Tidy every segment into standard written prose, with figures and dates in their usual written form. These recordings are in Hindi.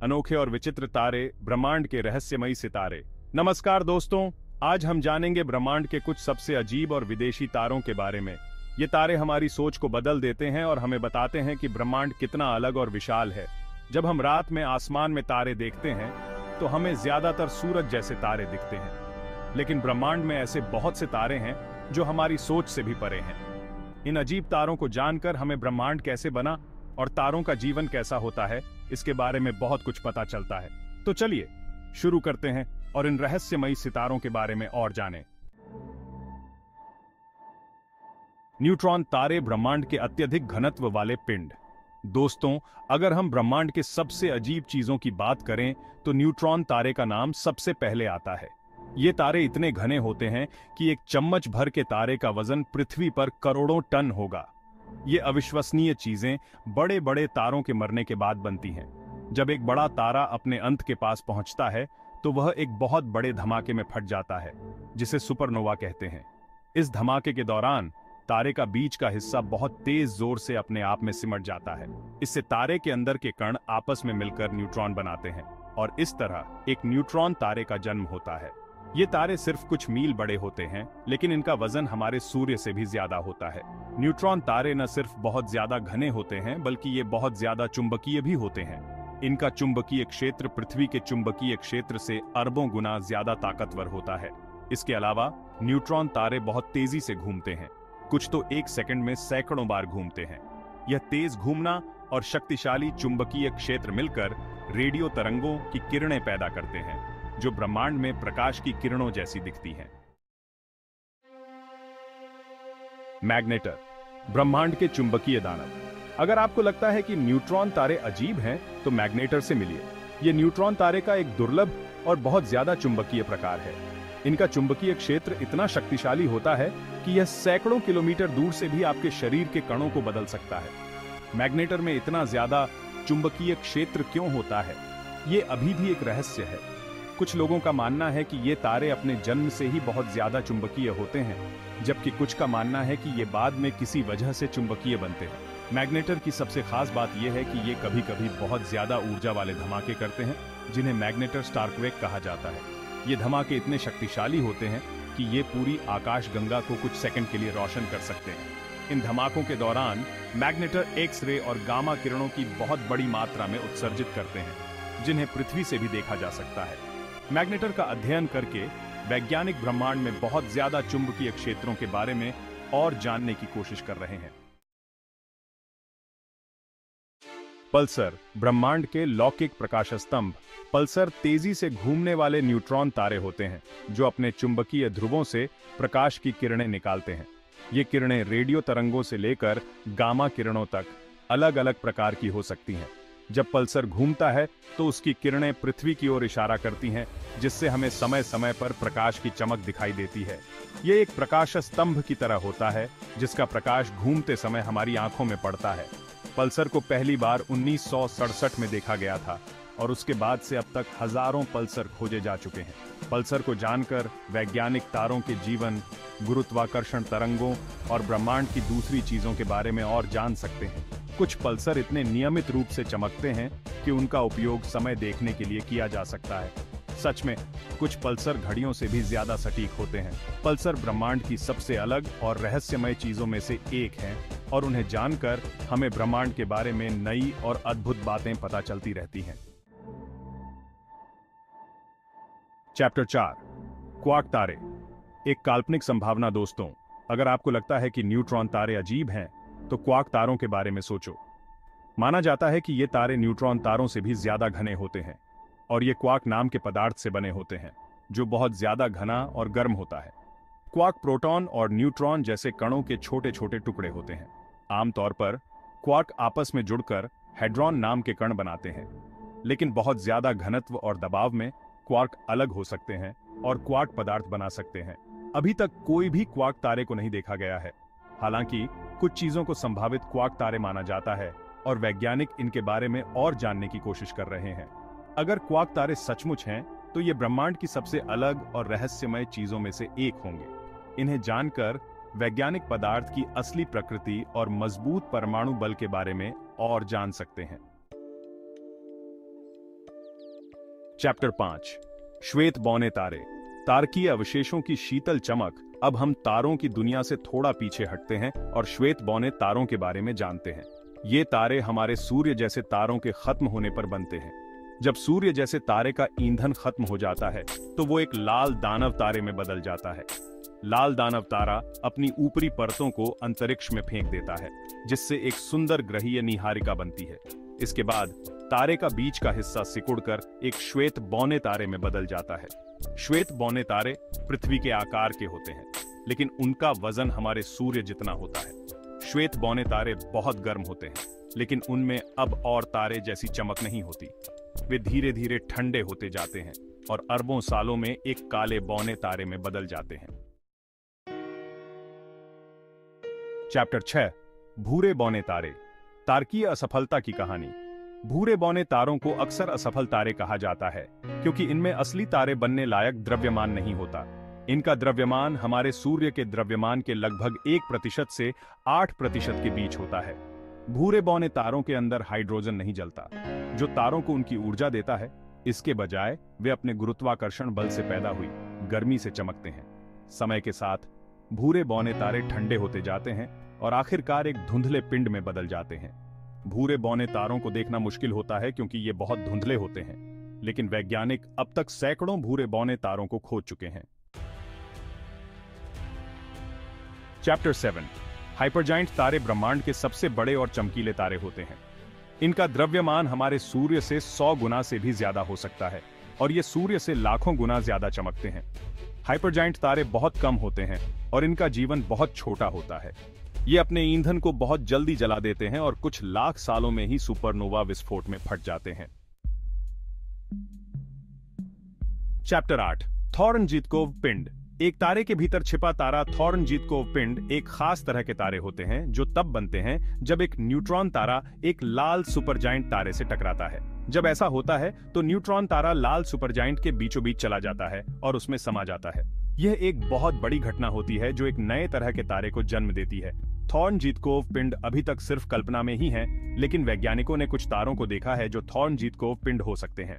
अनोखे और विचित्र तारे, ब्रह्मांड के रहस्यमयी सितारे। नमस्कार दोस्तों, आज हम जानेंगे ब्रह्मांड के कुछ सबसे अजीब और विदेशी तारों के बारे में। ये तारे हमारी सोच को बदल देते हैं और हमें बताते हैं कि ब्रह्मांड कितना अलग और विशाल है। जब हम रात में आसमान में तारे देखते हैं तो हमें ज्यादातर सूरज जैसे तारे दिखते हैं, लेकिन ब्रह्मांड में ऐसे बहुत से तारे हैं जो हमारी सोच से भी परे हैं। इन अजीब तारों को जानकर हमें ब्रह्मांड कैसे बना और तारों का जीवन कैसा होता है, इसके बारे में बहुत कुछ पता चलता है। तो चलिए शुरू करते हैं और इन रहस्यमयी सितारों के बारे में और जानें। न्यूट्रॉन तारे ब्रह्मांड के अत्यधिक घनत्व वाले पिंड। दोस्तों, अगर हम ब्रह्मांड के सबसे अजीब चीजों की बात करें तो न्यूट्रॉन तारे का नाम सबसे पहले आता है। ये तारे इतने घने होते हैं कि एक चम्मच भर के तारे का वजन पृथ्वी पर करोड़ों टन होगा। ये अविश्वसनीय चीजें बड़े बड़े तारों के मरने के बाद बनती हैं। जब एक बड़ा तारा अपने अंत के पास पहुंचता है तो वह एक बहुत बड़े धमाके में फट जाता है, जिसे सुपरनोवा कहते हैं। इस धमाके के दौरान तारे का बीच का हिस्सा बहुत तेज जोर से अपने आप में सिमट जाता है। इससे तारे के अंदर के कण आपस में मिलकर न्यूट्रॉन बनाते हैं और इस तरह एक न्यूट्रॉन तारे का जन्म होता है। ये तारे सिर्फ कुछ मील बड़े होते हैं, लेकिन इनका वजन हमारे सूर्य से भी ज्यादा होता है। न्यूट्रॉन तारे न सिर्फ बहुत ज्यादा घने होते हैं, बल्कि ये बहुत ज्यादा चुंबकीय भी होते हैं। इनका चुंबकीय क्षेत्र पृथ्वी के चुंबकीय क्षेत्र से अरबों गुना ज्यादा ताकतवर होता है। इसके अलावा न्यूट्रॉन तारे बहुत तेजी से घूमते हैं, कुछ तो एक सेकंड में सैकड़ों बार घूमते हैं। यह तेज घूमना और शक्तिशाली चुंबकीय क्षेत्र मिलकर रेडियो तरंगों की किरणें पैदा करते हैं, जो ब्रह्मांड में प्रकाश की किरणों जैसी दिखती हैं। मैग्नेटर, ब्रह्मांड के चुंबकीय दानव। अगर आपको लगता है कि न्यूट्रॉन तारे अजीब हैं, तो मैग्नेटर से मिलिए। यह न्यूट्रॉन तारे का एक दुर्लभ और बहुत ज्यादा चुंबकीय प्रकार है। इनका चुंबकीय क्षेत्र इतना शक्तिशाली होता है कि यह सैकड़ों किलोमीटर दूर से भी आपके शरीर के कणों को बदल सकता है। मैग्नेटर में इतना ज्यादा चुंबकीय क्षेत्र क्यों होता है, ये अभी भी एक रहस्य है। कुछ लोगों का मानना है कि ये तारे अपने जन्म से ही बहुत ज्यादा चुंबकीय होते हैं, जबकि कुछ का मानना है कि ये बाद में किसी वजह से चुंबकीय बनते हैं। मैग्नेटर की सबसे खास बात यह है कि ये कभी कभी बहुत ज्यादा ऊर्जा वाले धमाके करते हैं, जिन्हें मैग्नेटर स्टारक्वेक कहा जाता है। ये धमाके इतने शक्तिशाली होते हैं कि ये पूरी आकाशगंगा को कुछ सेकंड के लिए रोशन कर सकते हैं। इन धमाकों के दौरान मैग्नेटर एक्स-रे और गामा किरणों की बहुत बड़ी मात्रा में उत्सर्जित करते हैं, जिन्हें पृथ्वी से भी देखा जा सकता है। मैग्नेटर का अध्ययन करके वैज्ञानिक ब्रह्मांड में बहुत ज्यादा चुंबकीय क्षेत्रों के बारे में और जानने की कोशिश कर रहे हैं। पल्सर, ब्रह्मांड के लौकिक प्रकाश स्तंभ। पल्सर तेजी से घूमने वाले न्यूट्रॉन तारे होते हैं, जो अपने चुंबकीय ध्रुवों से प्रकाश की किरणें निकालते हैं। ये किरणें रेडियो तरंगों से लेकर गामा किरणों तक अलग अलग प्रकार की हो सकती हैं। जब पल्सर घूमता है तो उसकी किरणें पृथ्वी की ओर इशारा करती हैं, जिससे हमें समय समय पर प्रकाश की चमक दिखाई देती है। ये एक प्रकाश स्तंभ की तरह होता है, जिसका प्रकाश घूमते समय हमारी आंखों में पड़ता है। पल्सर को पहली बार 1967 में देखा गया था और उसके बाद से अब तक हजारों पल्सर खोजे जा चुके हैं। पल्सर को जानकर वैज्ञानिक तारों के जीवन, गुरुत्वाकर्षण तरंगों और ब्रह्मांड की दूसरी चीजों के बारे में और जान सकते हैं। कुछ पल्सर इतने नियमित रूप से चमकते हैं कि उनका उपयोग समय देखने के लिए किया जा सकता है। सच में, कुछ पल्सर घड़ियों से भी ज्यादा सटीक होते हैं। पल्सर ब्रह्मांड की सबसे अलग और रहस्यमय चीजों में से एक हैं और उन्हें जानकर हमें ब्रह्मांड के बारे में नई और अद्भुत बातें पता चलती रहती हैं। चैप्टर 4, क्वार्क तारे, एक काल्पनिक संभावना। दोस्तों, अगर आपको लगता है कि न्यूट्रॉन तारे अजीब हैं, तो क्वार्क तारों के बारे में सोचो। माना जाता है कि ये तारे न्यूट्रॉन तारों से भी ज्यादा घने होते हैं और ये क्वार्क नाम के पदार्थ से बने होते हैं, जो बहुत ज्यादा घना और गर्म होता है। क्वार्क प्रोटॉन और न्यूट्रॉन जैसे कणों के छोटे छोटे टुकड़े होते हैं। आमतौर पर क्वार्क आपस में जुड़कर हेड्रॉन नाम के कण बनाते हैं, लेकिन बहुत ज्यादा घनत्व और दबाव में क्वार्क अलग हो सकते हैं और क्वार्क पदार्थ बना सकते हैं। अभी तक कोई भी क्वार्क तारे को नहीं देखा गया है। हालांकि कुछ चीजों को संभावित क्वार्क तारे माना जाता है और वैज्ञानिक इनके बारे में और जानने की कोशिश कर रहे हैं। अगर क्वार्क तारे सचमुच हैं, तो ये ब्रह्मांड की सबसे अलग और रहस्यमय चीजों में से एक होंगे। इन्हें जानकर वैज्ञानिक पदार्थ की असली प्रकृति और मजबूत परमाणु बल के बारे में और जान सकते हैं। चैप्टर 5 श्वेत बौने तारे। तारकीय अवशेषों की शीतल चमक। अब हम तारों की दुनिया से थोड़ा पीछे हटते हैं और श्वेत बौने तारों के बारे में जानते हैं। ये तारे हमारे सूर्य जैसे तारों के खत्म होने पर बनते हैं। जब सूर्य जैसे तारे का ईंधन खत्म हो जाता है तो वो एक लाल दानव तारे में बदल जाता है। लाल दानव तारा अपनी ऊपरी परतों को अंतरिक्ष में फेंक देता है, जिससे एक सुंदर ग्रहीय नीहारिका बनती है। इसके बाद तारे का बीच का हिस्सा सिकुड़कर एक श्वेत बौने तारे में बदल जाता है। श्वेत बौने तारे पृथ्वी के आकार के होते हैं, लेकिन उनका वजन हमारे सूर्य जितना होता है। श्वेत बौने तारे बहुत गर्म होते हैं, लेकिन उनमें अब और तारे जैसी चमक नहीं होती। वे धीरे धीरे ठंडे होते जाते हैं और अरबों सालों में एक काले बौने तारे में बदल जाते हैं। चैप्टर 6 भूरे बौने तारे। तारकीय असफलता की कहानी। भूरे बौने तारों को अक्सर असफल तारे कहा जाता है, क्योंकि इनमें असली तारे बनने लायक द्रव्यमान नहीं होता। इनका द्रव्यमान हमारे सूर्य के द्रव्यमान के लगभग 1% से 8% के बीच होता है। भूरे बौने तारों के अंदर हाइड्रोजन नहीं जलता, जो तारों को उनकी ऊर्जा देता है। इसके बजाय वे अपने गुरुत्वाकर्षण बल से पैदा हुई गर्मी से चमकते हैं। समय के साथ भूरे बौने तारे ठंडे होते जाते हैं और आखिरकार एक धुंधले पिंड में बदल जाते हैं। भूरे बौने तारों को देखना मुश्किल होता है क्योंकि ये बहुत धुंधले होते हैं, लेकिन वैज्ञानिक अब तक सैकड़ों भूरे बौने तारों को खोज चुके हैं। चैप्टर 7 हाइपरजाइंट तारे ब्रह्मांड के सबसे बड़े और चमकीले तारे होते हैं। इनका द्रव्यमान हमारे सूर्य से 100 गुना से भी ज्यादा हो सकता है और ये सूर्य से लाखों गुना ज्यादा चमकते हैं। हाइपरजाइंट तारे बहुत कम होते हैं और इनका जीवन बहुत छोटा होता है। ये अपने ईंधन को बहुत जल्दी जला देते हैं और कुछ लाख सालों में ही सुपरनोवा विस्फोट में फट जाते हैं। चैप्टर 8 थॉर्नजीतकोव पिंड। एक तारे के भीतर छिपा तारा थॉर्नजीतकोव पिंड एक खास तरह के तारे होते हैं जो तब बनते हैं जब एक न्यूट्रॉन तारा एक लाल सुपरजाइंट तारे से टकराता है। जब ऐसा होता है तो न्यूट्रॉन तारा लाल सुपरजाइंट के बीचों बीच चला जाता है और उसमें समा जाता है। यह एक बहुत बड़ी घटना होती है जो एक नए तरह के तारे को जन्म देती है। थॉर्नजीतकोव पिंड अभी तक सिर्फ कल्पना में ही है, लेकिन वैज्ञानिकों ने कुछ तारों को देखा है जो थॉर्नजीतकोव पिंड हो सकते हैं।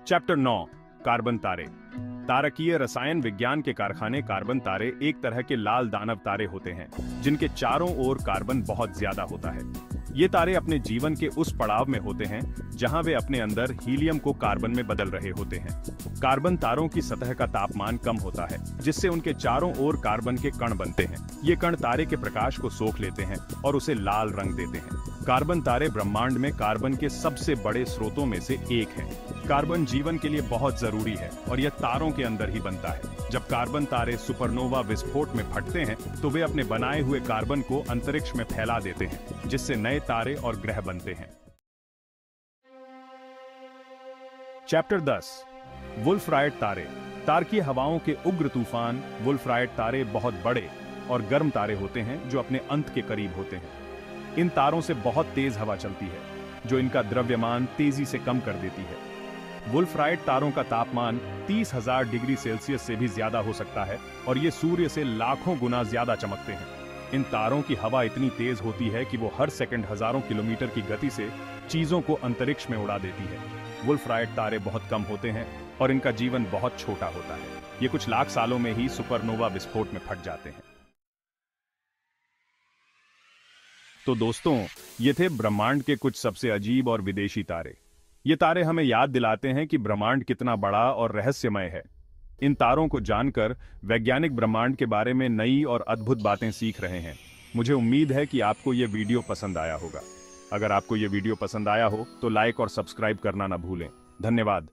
चैप्टर 9 कार्बन तारे। तारकीय रसायन विज्ञान के कारखाने कार्बन तारे एक तरह के लाल दानव तारे होते हैं जिनके चारों ओर कार्बन बहुत ज्यादा होता है। ये तारे अपने जीवन के उस पड़ाव में होते हैं जहां वे अपने अंदर हीलियम को कार्बन में बदल रहे होते हैं। कार्बन तारों की सतह का तापमान कम होता है, जिससे उनके चारों ओर कार्बन के कण बनते हैं। ये कण तारे के प्रकाश को सोख लेते हैं और उसे लाल रंग देते हैं। कार्बन तारे ब्रह्मांड में कार्बन के सबसे बड़े स्रोतों में से एक है। कार्बन जीवन के लिए बहुत जरूरी है और यह तारों के अंदर ही बनता है। जब कार्बन तारे सुपरनोवा विस्फोट में फटते हैं तो वे अपने बनाए हुए कार्बन को अंतरिक्ष में फैला देते हैं, जिससे नए तारे और ग्रह बनते हैं। चैप्टर 10 वुल्फ-रायट तारे। तारकीय हवाओं के उग्र तूफान वुल्फ-रायट तारे बहुत बड़े और गर्म तारे होते हैं जो अपने अंत के करीब होते हैं। इन तारों से बहुत तेज हवा चलती है जो इनका द्रव्यमान तेजी से कम कर देती है। वुल्फ-रायट तारों का तापमान 30,000 डिग्री सेल्सियस से भी ज्यादा हो सकता है और ये सूर्य से लाखों गुना ज्यादा चमकते हैं। इन तारों की हवा इतनी तेज होती है कि वो हर सेकंड हजारों किलोमीटर की गति से चीजों को अंतरिक्ष में उड़ा देती है। वुल्फ-रायट तारे बहुत कम होते हैं और इनका जीवन बहुत छोटा होता है। ये कुछ लाख सालों में ही सुपरनोवा विस्फोट में फट जाते हैं। तो दोस्तों, ये थे ब्रह्मांड के कुछ सबसे अजीब और विदेशी तारे। ये तारे हमें याद दिलाते हैं कि ब्रह्मांड कितना बड़ा और रहस्यमय है। इन तारों को जानकर वैज्ञानिक ब्रह्मांड के बारे में नई और अद्भुत बातें सीख रहे हैं। मुझे उम्मीद है कि आपको ये वीडियो पसंद आया होगा। अगर आपको ये वीडियो पसंद आया हो तो लाइक और सब्सक्राइब करना ना भूलें। धन्यवाद।